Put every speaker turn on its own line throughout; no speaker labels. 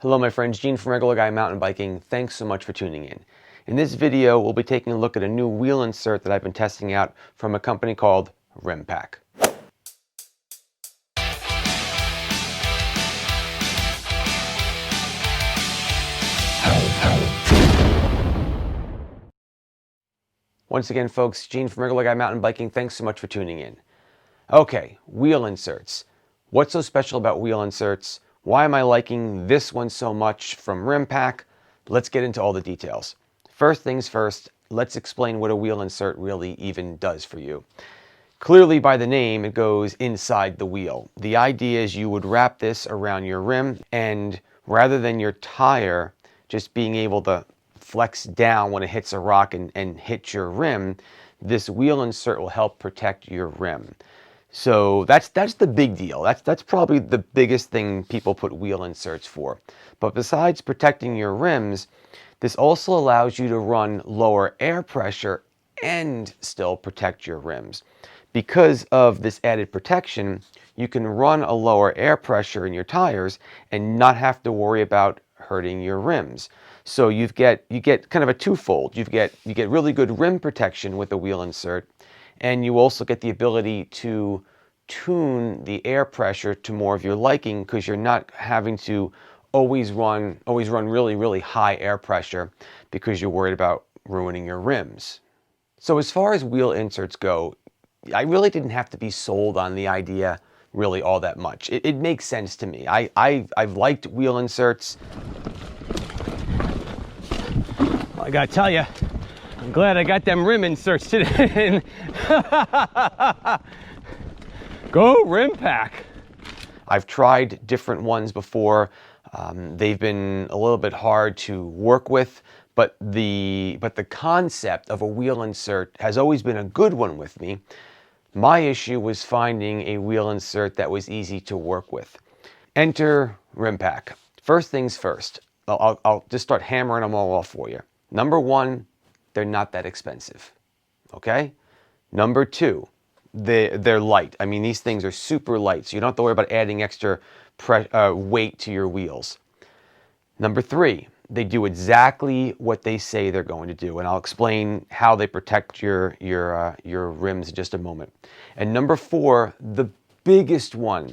Hello my friends, Gene from Regular Guy Mountain Biking. Thanks so much for tuning in. In this video, we'll be taking a look at a new wheel insert that I've been testing out from a company called Rimpact. Once again folks, Gene from Regular Guy Mountain Biking. Thanks so much for tuning in. Okay, wheel inserts. What's so special about wheel inserts? Why am I liking this one so much from Rimpact? Let's get into all the details. First things first, let's explain what a wheel insert really even does for you. Clearly by the name, it goes inside the wheel. The idea is you would wrap this around your rim, and rather than your tire just being able to flex down when it hits a rock and hit your rim, this wheel insert will help protect your rim. So that's the big deal. That's probably the biggest thing people put wheel inserts for. But besides protecting your rims, this also allows you to run lower air pressure and still protect your rims. Because of this added protection, you can run a lower air pressure in your tires and not have to worry about hurting your rims. So you get kind of a twofold. You get really good rim protection with the wheel insert, and you also get the ability to tune the air pressure to more of your liking, because you're not having to always run really high air pressure because you're worried about ruining your rims. So as far as wheel inserts go, I really didn't have to be sold on the idea really all that much. It makes sense to me. I've liked wheel inserts. I gotta tell you, I'm glad I got them rim inserts today. Go Rimpact! I've tried different ones before. They've been a little bit hard to work with, but the concept of a wheel insert has always been a good one with me. My issue was finding a wheel insert that was easy to work with. Enter Rimpact. First things first, I'll just start hammering them all off for you. Number one, they're not that expensive, okay? Number two, they're light. I mean, these things are super light, so you don't have to worry about adding extra weight to your wheels. Number three, they do exactly what they say they're going to do, and I'll explain how they protect your rims in just a moment. And number four, the biggest one,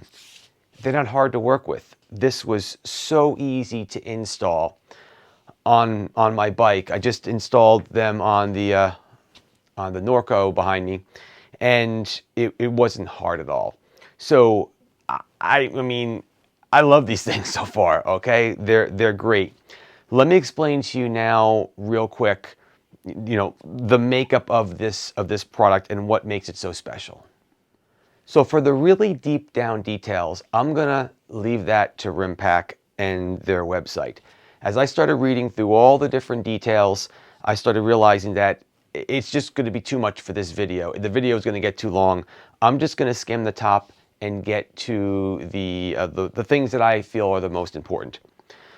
they're not hard to work with. This was so easy to install on my bike. I just installed them on the Norco behind me, and it wasn't hard at all. So I mean, I love these things so far. Okay, they're great. Let me explain to you now real quick, the makeup of this product and what makes it so special. So for the really deep down details, I'm gonna leave that to Rimpact and their website. As I started reading through all the different details, I started realizing that it's just going to be too much for this video. The video is going to get too long. I'm just going to skim the top and get to the things that I feel are the most important.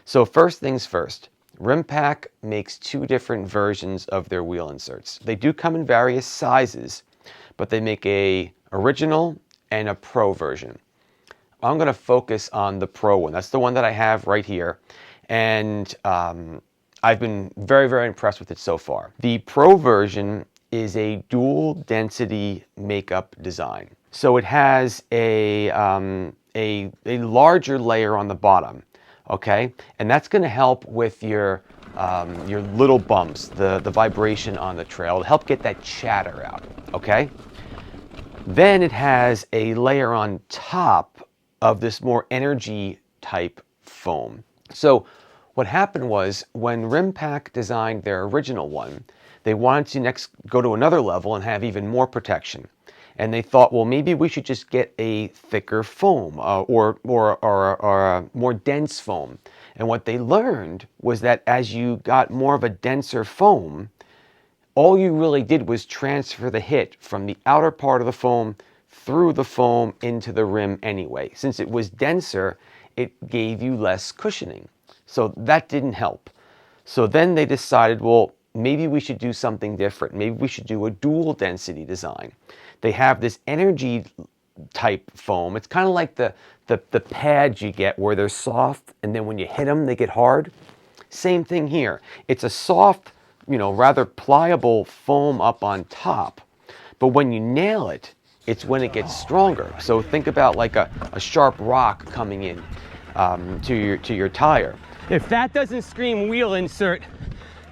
So first things first, Rimpact makes two different versions of their wheel inserts. They do come in various sizes, but they make a original and a pro version. I'm going to focus on the pro one. That's the one that I have right here. And I've been very impressed with it so far. The pro version is a dual density makeup design. So it has a larger layer on the bottom, okay? And that's gonna help with your little bumps, the vibration on the trail, to help get that chatter out, okay? Then it has a layer on top of this more energy type foam. So what happened was, when Rimpact designed their original one, they wanted to next go to another level and have even more protection. And they thought, well, maybe we should just get a thicker foam or a more dense foam. And what they learned was that as you got more of a denser foam, all you really did was transfer the hit from the outer part of the foam through the foam into the rim anyway. Since it was denser, it gave you less cushioning. So that didn't help. So then they decided, well, maybe we should do something different. Maybe we should do a dual density design. They have this energy type foam. It's kind of like the pads you get where they're soft and then when you hit them they get hard. Same thing here. It's a soft, rather pliable foam up on top, but when you nail it, it's when it gets stronger. So think about like a sharp rock coming in to your tire.
If that doesn't scream wheel insert,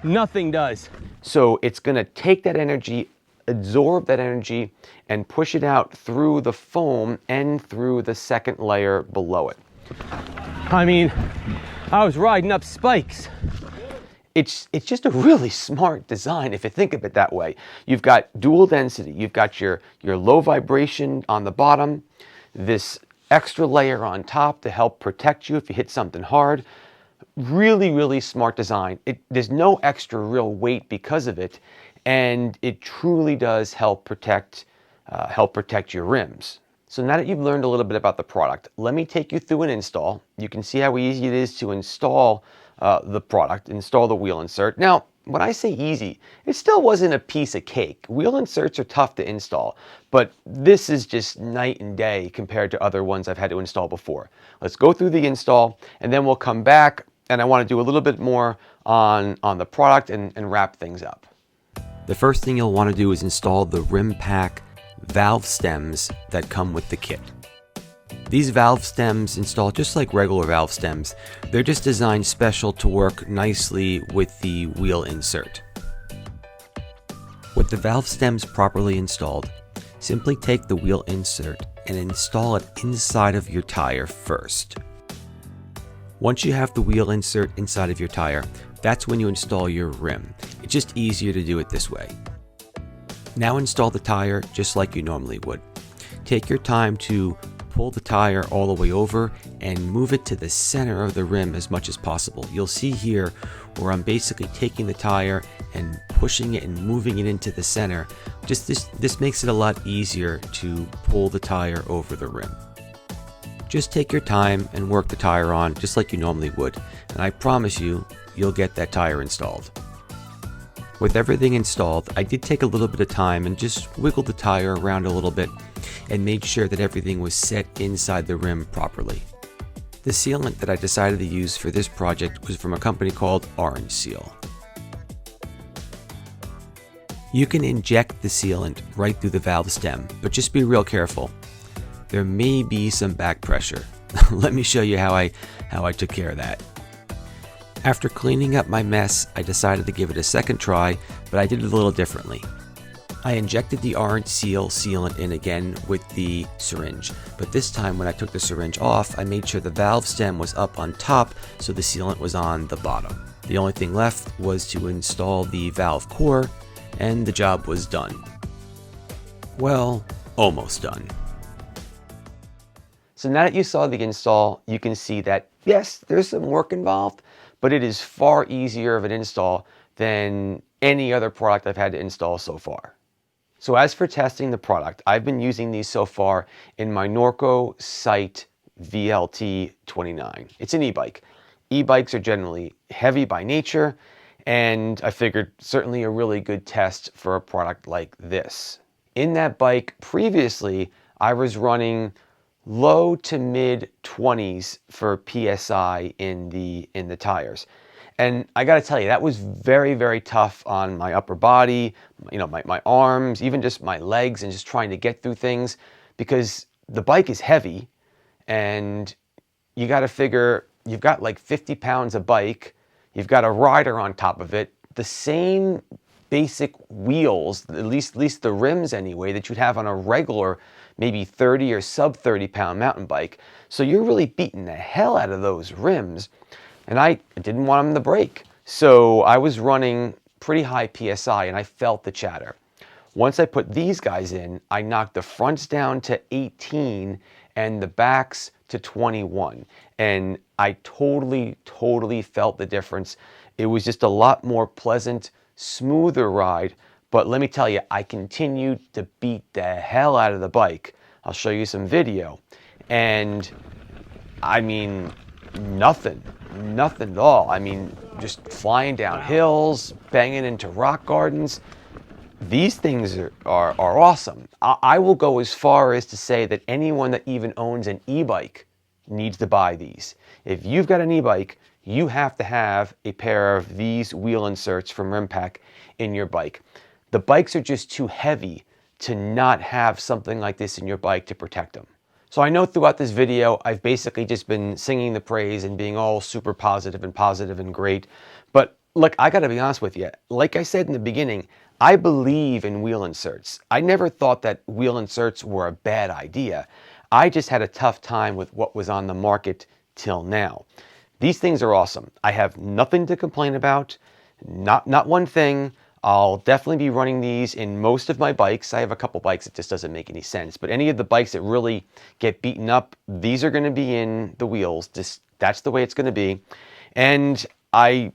nothing does.
So it's going to take that energy, absorb that energy, and push it out through the foam and through the second layer below it.
I mean, I was riding up spikes.
It's just a really smart design if you think of it that way. You've got dual density. You've got your low vibration on the bottom, this extra layer on top to help protect you if you hit something hard. Really, really smart design. There's no extra real weight because of it, and it truly does help protect your rims. So now that you've learned a little bit about the product, let me take you through an install. You can see how easy it is to install the product, install the wheel insert. Now, when I say easy, it still wasn't a piece of cake. Wheel inserts are tough to install, but this is just night and day compared to other ones I've had to install before. Let's go through the install, and then we'll come back, and I want to do a little bit more on the product and wrap things up. The first thing you'll want to do is install the Rimpact valve stems that come with the kit. These valve stems install just like regular valve stems. They're just designed special to work nicely with the wheel insert. With the valve stems properly installed, simply take the wheel insert and install it inside of your tire first. Once you have the wheel insert inside of your tire, that's when you install your rim. It's just easier to do it this way. Now install the tire just like you normally would. Take your time to pull the tire all the way over and move it to the center of the rim as much as possible. You'll see here where I'm basically taking the tire and pushing it and moving it into the center. Just this makes it a lot easier to pull the tire over the rim. Just take your time and work the tire on just like you normally would, and I promise you, you'll get that tire installed. With everything installed, I did take a little bit of time and just wiggled the tire around a little bit and made sure that everything was set inside the rim properly. The sealant that I decided to use for this project was from a company called Orange Seal. You can inject the sealant right through the valve stem, but just be real careful. There may be some back pressure. Let me show you how I took care of that. After cleaning up my mess, I decided to give it a second try, but I did it a little differently. I injected the Orange Seal sealant in again with the syringe, but this time when I took the syringe off, I made sure the valve stem was up on top so the sealant was on the bottom. The only thing left was to install the valve core, and the job was done. Well, almost done. So now that you saw the install, you can see that yes, there's some work involved, but it is far easier of an install than any other product I've had to install so far. So as for testing the product, I've been using these so far in my Norco Sight VLT 29. It's an e-bike. E-bikes are generally heavy by nature, and I figured certainly a really good test for a product like this. In that bike previously, I was running low to mid 20s for PSI in the tires. And I got to tell you, that was very, very tough on my upper body, my arms, even just my legs, and just trying to get through things because the bike is heavy and you got to figure you've got like 50 pounds of bike, you've got a rider on top of it, the same basic wheels, at least the rims anyway, that you'd have on a regular maybe 30 or sub 30 pound mountain bike. So you're really beating the hell out of those rims. And I didn't want them to break. So I was running pretty high PSI and I felt the chatter. Once I put these guys in, I knocked the fronts down to 18 and the backs to 21. And I totally felt the difference. It was just a lot more pleasant, smoother ride. But let me tell you, I continued to beat the hell out of the bike. I'll show you some video. And I mean, nothing at all. I mean, just flying down hills, banging into rock gardens. these things are awesome. I will go as far as to say that anyone that even owns an e-bike needs to buy these. If you've got an e-bike, you have to have a pair of these wheel inserts from Rimpact in your bike. The bikes are just too heavy to not have something like this in your bike to protect them. So I know throughout this video, I've basically just been singing the praise and being all super positive and great. But look, I gotta be honest with you. Like I said in the beginning, I believe in wheel inserts. I never thought that wheel inserts were a bad idea. I just had a tough time with what was on the market till now. These things are awesome. I have nothing to complain about, not one thing. I'll definitely be running these in most of my bikes. I have a couple bikes that just doesn't make any sense, but any of the bikes that really get beaten up, these are gonna be in the wheels. That's the way it's gonna be. And I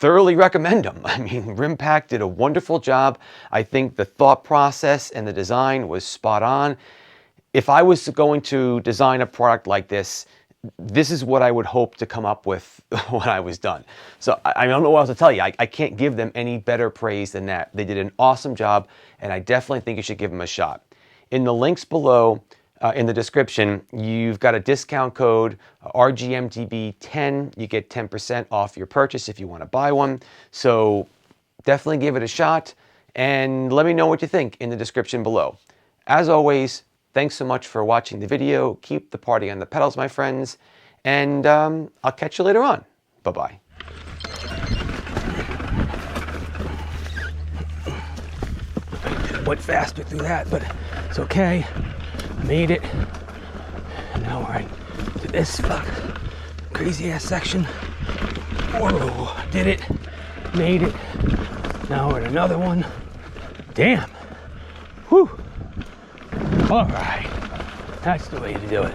thoroughly recommend them. I mean, Rimpact did a wonderful job. I think the thought process and the design was spot on. If I was going to design a product like this, this is what I would hope to come up with when I was done. So I don't know what else to tell you. I can't give them any better praise than that. They did an awesome job, and I definitely think you should give them a shot. In the links below, in the description, you've got a discount code, RGMTB10. You get 10% off your purchase if you want to buy one. So definitely give it a shot, and let me know what you think in the description below. As always, thanks so much for watching the video. Keep the party on the pedals, my friends, and I'll catch you later on. Bye-bye.
Went faster through that, but it's okay. Made it. And now we're into this crazy ass section. Whoa, did it. Made it. Now we're in another one. Damn. Whew. All right. That's the way to do it.